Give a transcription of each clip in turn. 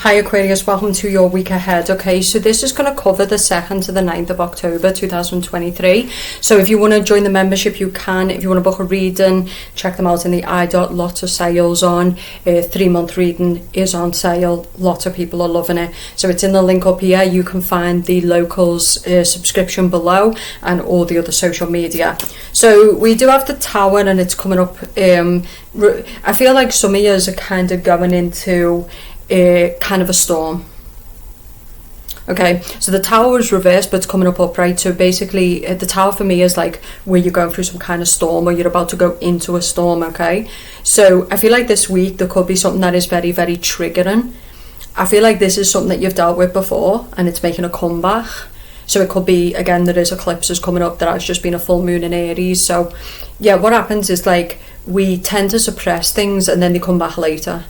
Hi Aquarius, welcome to your week ahead. Okay, so this is going to cover the 2nd to the 9th of October 2023. So if you want to join the membership, you can. If you want to book a reading, check them out in the iDot. Lots of sales on. 3-month reading is on sale. Lots of people are loving it. So it's in the link up here. You can find the locals subscription below and all the other social media. So we do have the Tower and it's coming up. I feel like some of you are kind of going into kind of a storm. Okay, so the Tower is reversed but it's coming up upright. So basically the Tower for me is like where you're going through some kind of storm or you're about to go into a storm. Okay, so I feel like this week there could be something that is very, very triggering. I feel like this is something that you've dealt with before and it's making a comeback. So it could be, again, there is eclipses coming up. There has just been a full moon in Aries. So yeah, what happens is like we tend to suppress things and then they come back later.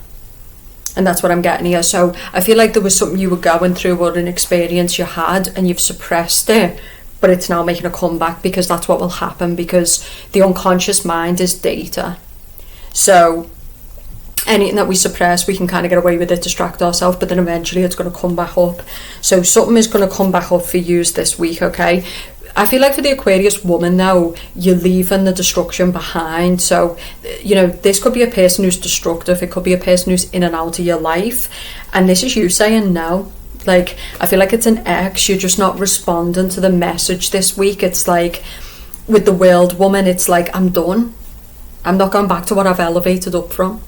And that's what I'm getting here. So I feel like there was something you were going through or an experience you had and you've suppressed it, but it's now making a comeback because that's what will happen, because the unconscious mind is data. So anything that we suppress, we can kind of get away with it, distract ourselves, but then eventually it's going to come back up. So something is going to come back up for you this week, okay? I feel like for the Aquarius woman though, you're leaving the destruction behind. So, you know, this could be a person who's destructive. It could be a person who's in and out of your life. And this is you saying no. Like, I feel like it's an ex. You're just not responding to the message this week. It's like, with the World woman, it's like, I'm done. I'm not going back to what I've elevated up from.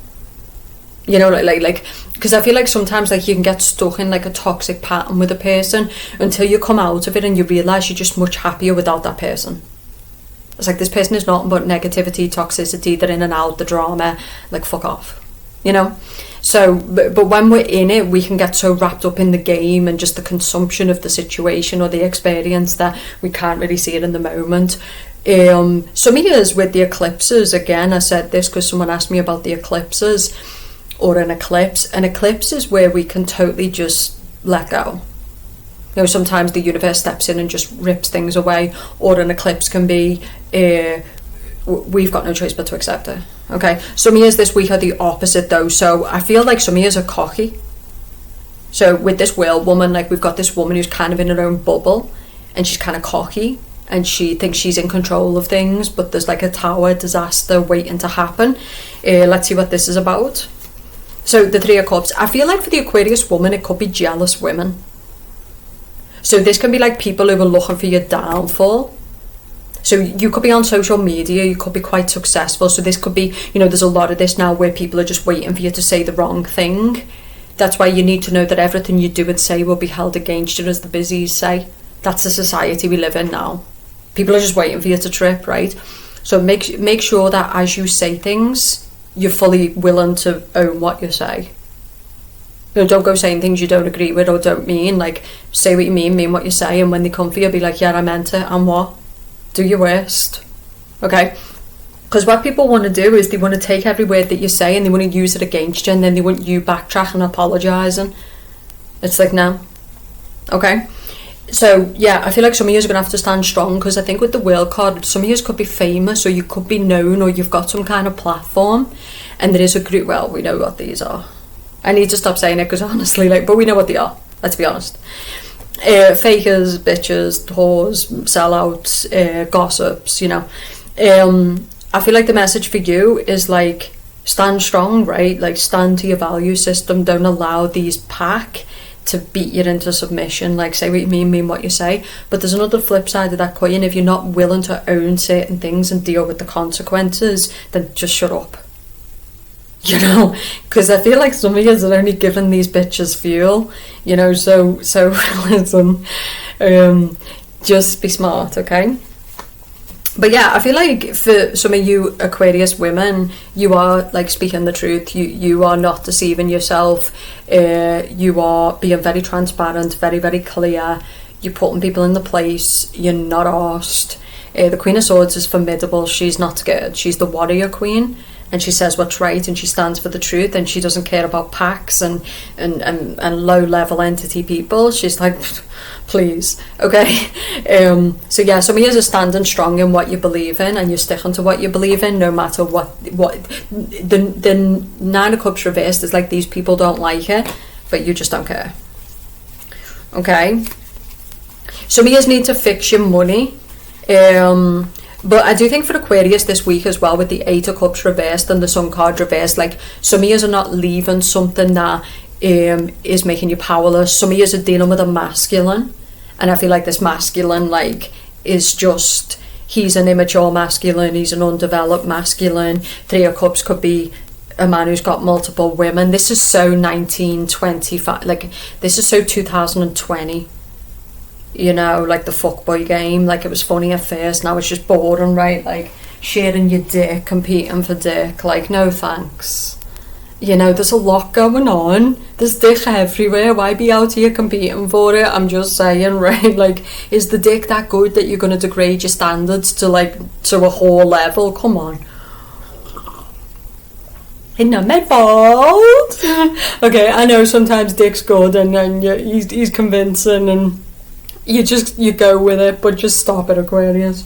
You know, like, because I feel like sometimes like you can get stuck in like a toxic pattern with a person until you come out of it and you realise you're just much happier without that person. It's like this person is nothing but negativity, toxicity, they're in and out, the drama, like fuck off, you know? So, but when we're in it, we can get so wrapped up in the game and just the consumption of the situation or the experience that we can't really see it in the moment. Some years with the eclipses, again, I said this because someone asked me about the eclipses. Or an eclipse. An eclipse is where we can totally just let go. You know, sometimes the universe steps in and just rips things away. Or an eclipse can be, we've got no choice but to accept it. Okay, some years this week are the opposite though. So I feel like some years are cocky. So with this World woman, like we've got this woman who's kind of in her own bubble. And she's kind of cocky. And she thinks she's in control of things. But there's like a Tower disaster waiting to happen. Let's see what this is about. So the Three of Cups, I feel like for the Aquarius woman, it could be jealous women. So this can be like people who are looking for your downfall. So you could be on social media, you could be quite successful. So this could be, you know, there's a lot of this now where people are just waiting for you to say the wrong thing. That's why you need to know that everything you do and say will be held against you, as the busies say. That's the society we live in now. People are just waiting for you to trip, right? So make sure that as you say things, you're fully willing to own what you say. You know, don't go saying things you don't agree with or don't mean. Like, say what you mean what you say, and when they come for you, be like, yeah, I meant it, and what? Do your worst. Okay? Because what people want to do is they want to take every word that you say and they want to use it against you, and then they want you backtracking and apologising. It's like, no. Okay? So yeah, I feel like some of you are going to have to stand strong, because I think with the World card, some of you could be famous or you could be known or you've got some kind of platform, and there is a group, well, we know what these are. I need to stop saying it because honestly, like, but we know what they are, let's be honest. Fakers, bitches, whores, sellouts, gossips, you know. I feel like the message for you is like, stand strong, right? Like, stand to your value system. Don't allow these pack to beat you into submission. Like, say what you mean what you say. But there's another flip side of that coin. If you're not willing to own certain things and deal with the consequences, then just shut up. You know, because I feel like some of you are only giving these bitches fuel, you know, so listen, just be smart, okay? But yeah, I feel like for some of you Aquarius women, you are like speaking the truth. You are not deceiving yourself. You are being very transparent, very, very clear. You're putting people in the place. You're not arsed. The Queen of Swords is formidable. She's not scared. She's the warrior queen. And she says what's right, and she stands for the truth, and she doesn't care about packs and low level entity people. She's like, please, okay. So yeah, some of you are standing strong in what you believe in, and you're sticking to what you believe in, no matter what. The Nine of Cups reversed is like, these people don't like it, but you just don't care. Okay, some of you need to fix your money. But I do think for Aquarius this week as well, with the 8 of Cups reversed and the Sun card reversed, like some of you are not leaving something that is making you powerless. Some of you are dealing with a masculine, and I feel like this masculine like is just, he's an immature masculine, he's an undeveloped masculine. 3 of Cups could be a man who's got multiple women. This is so 1925, like this is so 2020. You know, like the fuckboy game, like it was funny at first, now it's just boring, right? Like sharing your dick, competing for dick, like no thanks. You know, there's a lot going on, there's dick everywhere, why be out here competing for it? I'm just saying, right? Like, is the dick that good that you're going to degrade your standards to like to a whole level? Come on. It's not my fault. Okay, I know sometimes dick's good and then he's convincing and you go with it, but just stop it, Aquarius.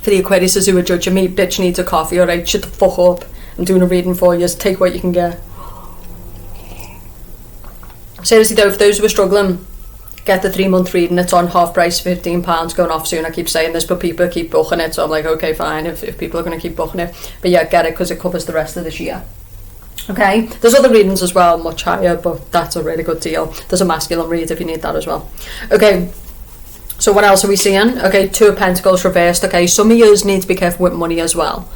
For the Aquariuses who are judging me, bitch needs a coffee, alright? Shut the fuck up. I'm doing a reading for you, so take what you can get. Seriously though, for those who are struggling, get the 3-month reading. It's on half price, £15, going off soon. I keep saying this, but people keep booking it, so I'm like, okay, fine, if people are going to keep booking it. But yeah, get it, because it covers the rest of this year. Okay, there's other readings as well, much higher, but that's a really good deal. There's a masculine read if you need that as well. Okay, so what else are we seeing? Okay, 2 of Pentacles reversed. Okay, some of you need to be careful with money as well.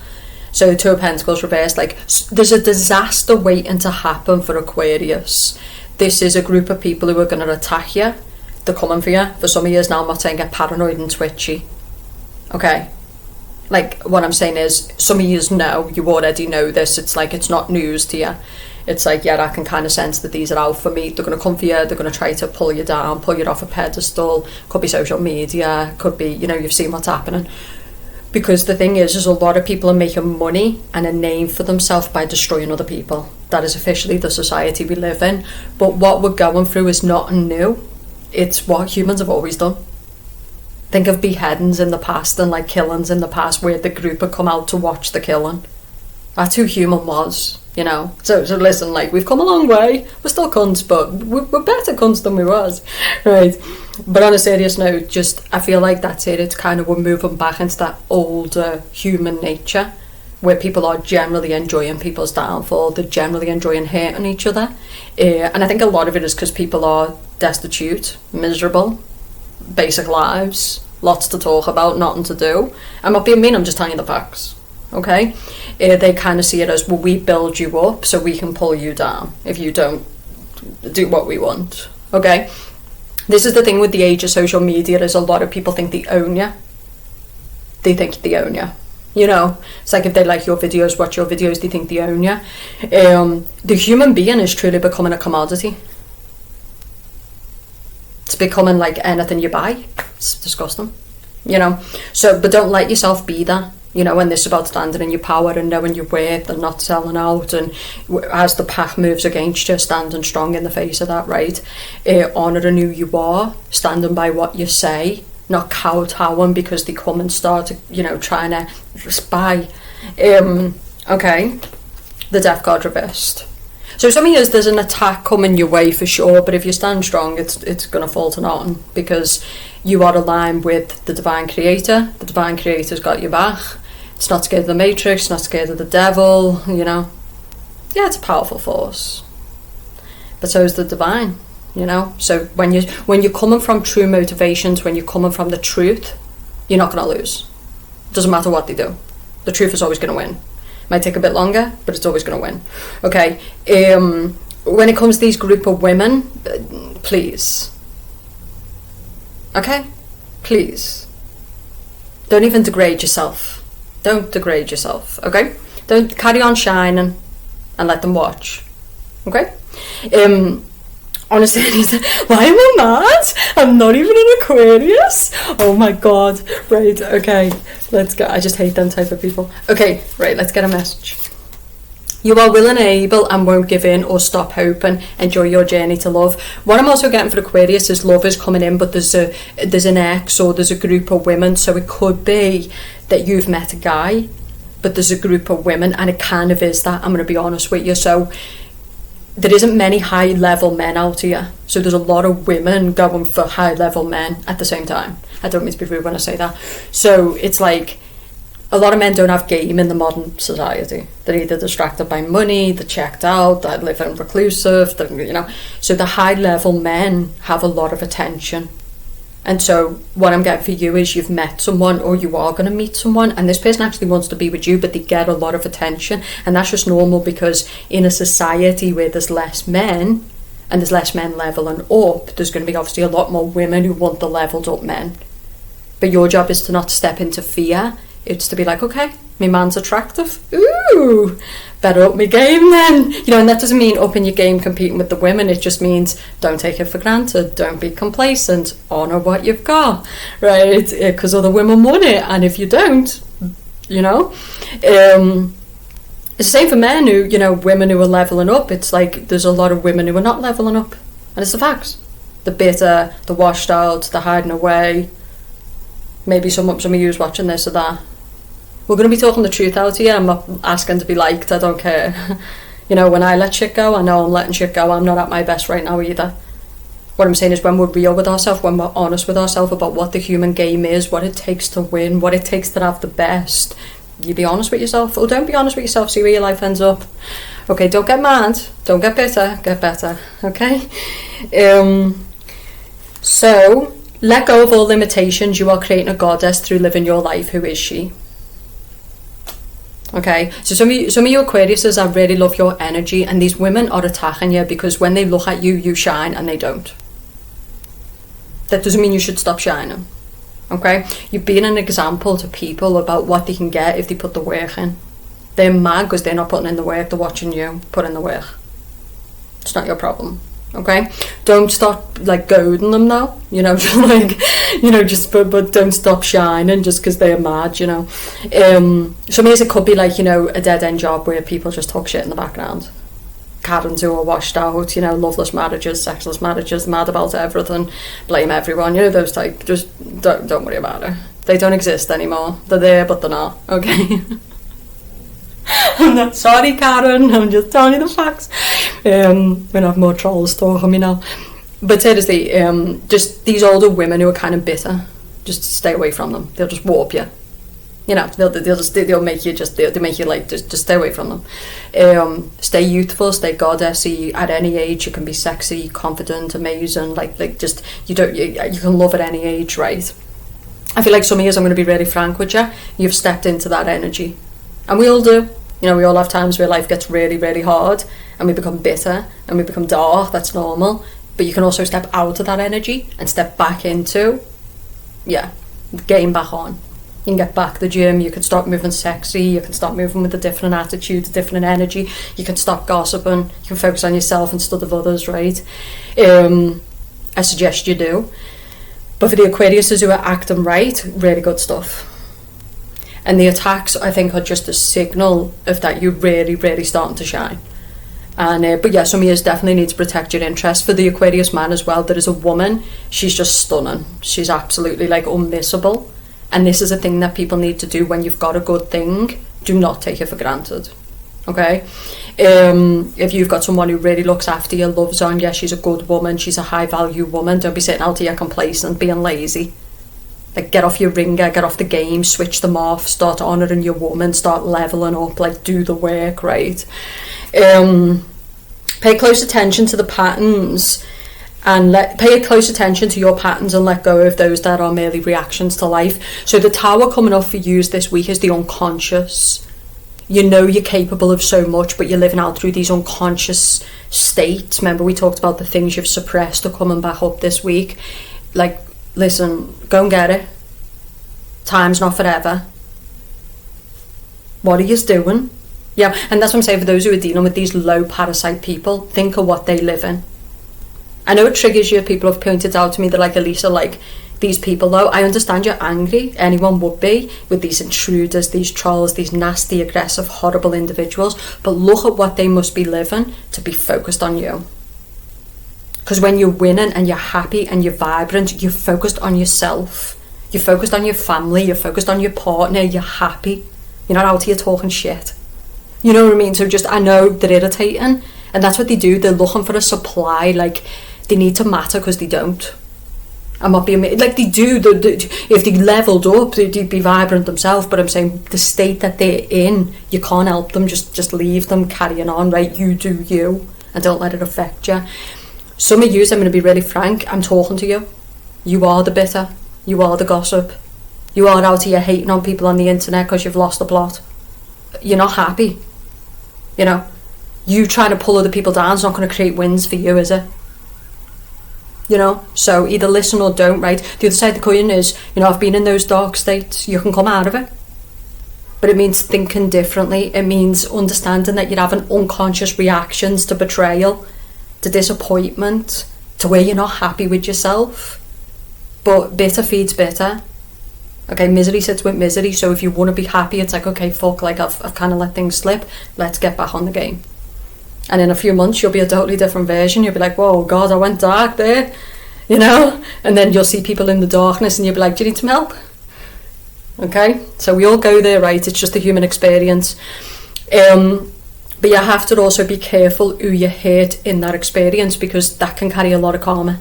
So 2 of Pentacles reversed, like there's a disaster waiting to happen for Aquarius. This is a group of people who are going to attack you. They're coming for you. For some of you now, I'm not saying get paranoid and twitchy. Okay, like what I'm saying is, some of you know, you already know this. It's like, it's not news to you. It's like, yeah, I can kind of sense that these are out for me. They're going to come for you. They're going to try to pull you down, pull you off a pedestal. Could be social media. Could be, you know, you've seen what's happening. Because the thing is a lot of people are making money and a name for themselves by destroying other people. That is officially the society we live in. But what we're going through is nothing new. It's what humans have always done. Think of beheadings in the past and like killings in the past where the group had come out to watch the killing. That's who human was, you know. So listen, like, we've come a long way. We're still cunts, but we're better cunts than we was, right? But on a serious note, just I feel like that's it. It's kind of, we're moving back into that older human nature where people are generally enjoying people's downfall. They're generally enjoying hurting each other, and I think a lot of it is because people are destitute, miserable, basic lives, lots to talk about, nothing to do. I'm not being mean, I'm just telling you the facts. Okay, they kind of see it as, well, we build you up so we can pull you down if you don't do what we want. Okay, this is the thing with the age of social media, is a lot of people think they own you. They think they own you. You know, it's like if they like your videos, watch your videos, they think they own you. The human being is truly becoming a commodity. It's becoming like anything you buy. It's disgusting, you know. So, but don't let yourself be that. You know, when this is about standing in your power and knowing your worth and not selling out, and as the pack moves against you, standing strong in the face of that, right? Honouring who you are, standing by what you say, not kowtowing because they come and start, you know, trying to spy. Okay, the Death card reversed. So some of you, there's an attack coming your way for sure, but if you stand strong, it's going to fall to nothing, because you are aligned with the Divine Creator. The Divine Creator's got your back. It's not scared of the Matrix, not scared of the devil, you know. Yeah, it's a powerful force. But so is the Divine, you know. So when you're coming from true motivations, when you're coming from the truth, you're not going to lose. Doesn't matter what they do. The truth is always going to win. Might take a bit longer, but it's always going to win. Okay, when it comes to these group of women, please. Okay? Please. Don't even degrade yourself. Don't degrade yourself, okay? Don't carry on shining and let them watch, okay? Honestly, why am I mad? I'm not even an Aquarius. Oh my god. Right, okay. Let's go. I just hate them type of people. Okay, right, let's get a message. You are willing and able and won't give in or stop hoping. Enjoy your journey to love. What I'm also getting for Aquarius is love is coming in, but there's an ex or there's a group of women. So it could be that you've met a guy but there's a group of women, and it kind of is that, I'm going to be honest with you. So there isn't many high level men out here, so there's a lot of women going for high level men at the same time. I don't mean to be rude when I say that. So it's like, a lot of men don't have game in the modern society. They're either distracted by money, they're checked out, they're living reclusive, so the high level men have a lot of attention. And so what I'm getting for you is, you've met someone, or you are going to meet someone, and this person actually wants to be with you, but they get a lot of attention. And that's just normal, because in a society where there's less men, and there's less men leveling up, there's going to be obviously a lot more women who want the leveled up men. But your job is to not step into fear. It's to be like, okay, my man's attractive. Ooh, better up my game then. And that doesn't mean upping your game competing with the women. It just means don't take it for granted. Don't be complacent. Honour what you've got, right? Because other women want it. And if you don't, it's the same for men who, women who are levelling up. It's like, there's a lot of women who are not levelling up. And it's the facts. The bitter, the washed out, the hiding away. Maybe some of you's watching this or that. We're going to be talking the truth out here. I'm not asking to be liked. I don't care. When I let shit go, I know I'm letting shit go. I'm not at my best right now either. What I'm saying is, when we're real with ourselves, when we're honest with ourselves about what the human game is, what it takes to win, what it takes to have the best, you be honest with yourself. Or don't be honest with yourself, see where your life ends up. Okay, don't get mad. Don't get bitter. Get better. Okay? So, let go of all limitations. You are creating a goddess through living your life. Who is she? Okay, so some of you Aquariuses, I really love your energy, and these women are attacking you because when they look at you, you shine, and they don't. That doesn't mean you should stop shining. Okay, you've been an example to people about what they can get if they put the work in. They're mad because they're not putting in the work. They're watching you put in the work. It's not your problem. Okay, don't stop goading them though. But don't stop shining just because they're mad. Some years it could be a dead end job where people just talk shit in the background. Karens who are washed out, loveless marriages, sexless marriages, mad about everything, blame everyone. Those type. Just don't worry about it. They don't exist anymore. They're there, but they're not. Okay. I'm not sorry, Karen. I'm just telling you the facts. We'll have more trolls talking me now. But seriously, just these older women who are kind of bitter, just stay away from them. They'll just warp you. They'll make you just stay away from them. Stay youthful, stay goddessy. At any age, you can be sexy, confident, amazing. You can love at any age, right? I feel like some years, I'm going to be really frank with you. You've stepped into that energy. And we all do. We all have times where life gets really, really hard and we become bitter and we become dark. That's normal. But you can also step out of that energy and step back into, game back on. You can get back to the gym. You can start moving sexy. You can start moving with a different attitude, a different energy. You can stop gossiping. You can focus on yourself instead of others, right? I suggest you do. But for the Aquariuses who are acting right, really good stuff. And the attacks, I think, are just a signal of that you're really, really starting to shine. And but some of you definitely need to protect your interests. For the Aquarius man as well, there is a woman. She's just stunning. She's absolutely unmissable. And this is a thing that people need to do when you've got a good thing. Do not take it for granted. Okay? If you've got someone who really looks after you, loves on you, she's a good woman, she's a high value woman, don't be sitting out here complacent, being lazy. Get off your ringer, get off the game, switch them off, start honouring your woman, start levelling up, do the work, right? Pay close attention to the patterns and pay close attention to your patterns and let go of those that are merely reactions to life. So the tower coming off for you this week is the unconscious. You're capable of so much, but you're living out through these unconscious states. Remember, we talked about the things you've suppressed are coming back up this week. Listen, go and get it. Time's not forever. What are you doing? Yeah, and that's what I'm saying for those who are dealing with these low parasite people. Think of what they live in. I know it triggers you. People have pointed out to me, they're like, Elisa, these people though, I understand you're angry. Anyone would be with these intruders, these trolls, these nasty, aggressive, horrible individuals. But look at what they must be living to be focused on you. Because when you're winning and you're happy and you're vibrant, you're focused on yourself. You're focused on your family. You're focused on your partner. You're happy. You're not out here talking shit. You know what I mean? So just, I know they're irritating, and that's what they do. They're looking for a supply, like they need to matter because they don't. I'm not being, like they do, if they leveled up, they'd be vibrant themselves, but I'm saying the state that they're in, you can't help them, just leave them carrying on, right? You do you, and don't let it affect you. Some of you, I'm going to be really frank, I'm talking to you. You are the bitter, you are the gossip, you are out here hating on people on the internet because you've lost the plot. You're not happy, you know. You trying to pull other people down is not going to create wins for you, is it? You know, so either listen or don't, right? The other side of the coin is, you know, I've been in those dark states, you can come out of it. But it means thinking differently. It means understanding that you're having unconscious reactions to betrayal, to disappointment, to where you're not happy with yourself. But bitter feeds bitter. Okay, misery sits with misery. So if you want to be happy, it's like, okay, fuck, like I've kind of let things slip. Let's get back on the game. And in a few months, you'll be a totally different version. You'll be like, whoa, God, I went dark there, you know? And then you'll see people in the darkness and you'll be like, do you need some help? Okay? So we all go there, right? It's just the human experience. But you have to also be careful who you hurt in that experience, because that can carry a lot of karma.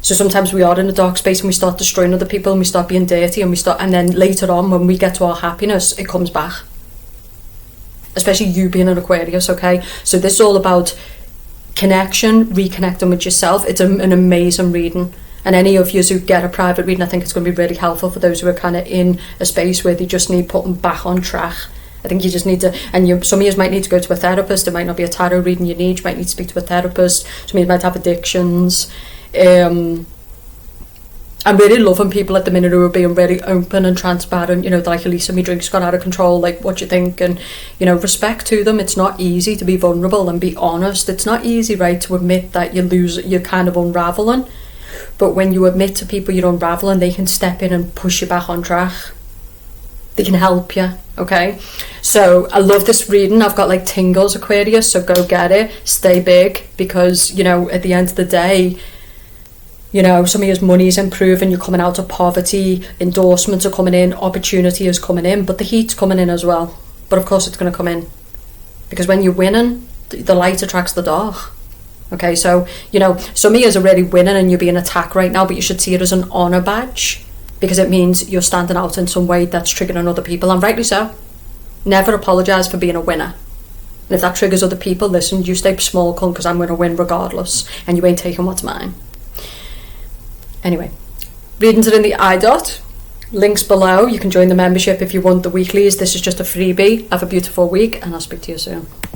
So sometimes we are in a dark space and we start destroying other people and we start being dirty and then later on, when we get to our happiness, it comes back. Especially you being an Aquarius, okay? So this is all about connection, reconnecting with yourself. It's an amazing reading. And any of you who get a private reading, I think it's going to be really helpful for those who are kind of in a space where they just need putting back on track. I think you just need to, and some of you might need to go to a therapist. It might not be a tarot reading you need. You might need to speak to a therapist. Some of you might have addictions. I'm really loving people at the minute who are being really open and transparent, you know, like, Elisa, my drink's got out of control, like, what do you think? And, you know, respect to them. It's not easy to be vulnerable and be honest. It's not easy, right, to admit that you're kind of unraveling. But when you admit to people you're unraveling, they can step in and push you back on track. They can help you, okay? So I love this reading. I've got like tingles, Aquarius, so go get it. Stay big, because, you know, at the end of the day, you know, some of your money is improving, you're coming out of poverty, endorsements are coming in, opportunity is coming in, but the heat's coming in as well. But of course it's going to come in, because when you're winning, the light attracts the dark. Okay, so, you know, some of you are already winning and you're being attacked right now, but you should see it as an honour badge, because it means you're standing out in some way that's triggering other people, and rightly so. Never apologise for being a winner. And if that triggers other people, listen, you stay small, cunt, because I'm going to win regardless, and you ain't taking what's mine. Anyway, readings are in the iDot. Links below. You can join the membership if you want the weeklies. This is just a freebie. Have a beautiful week, and I'll speak to you soon.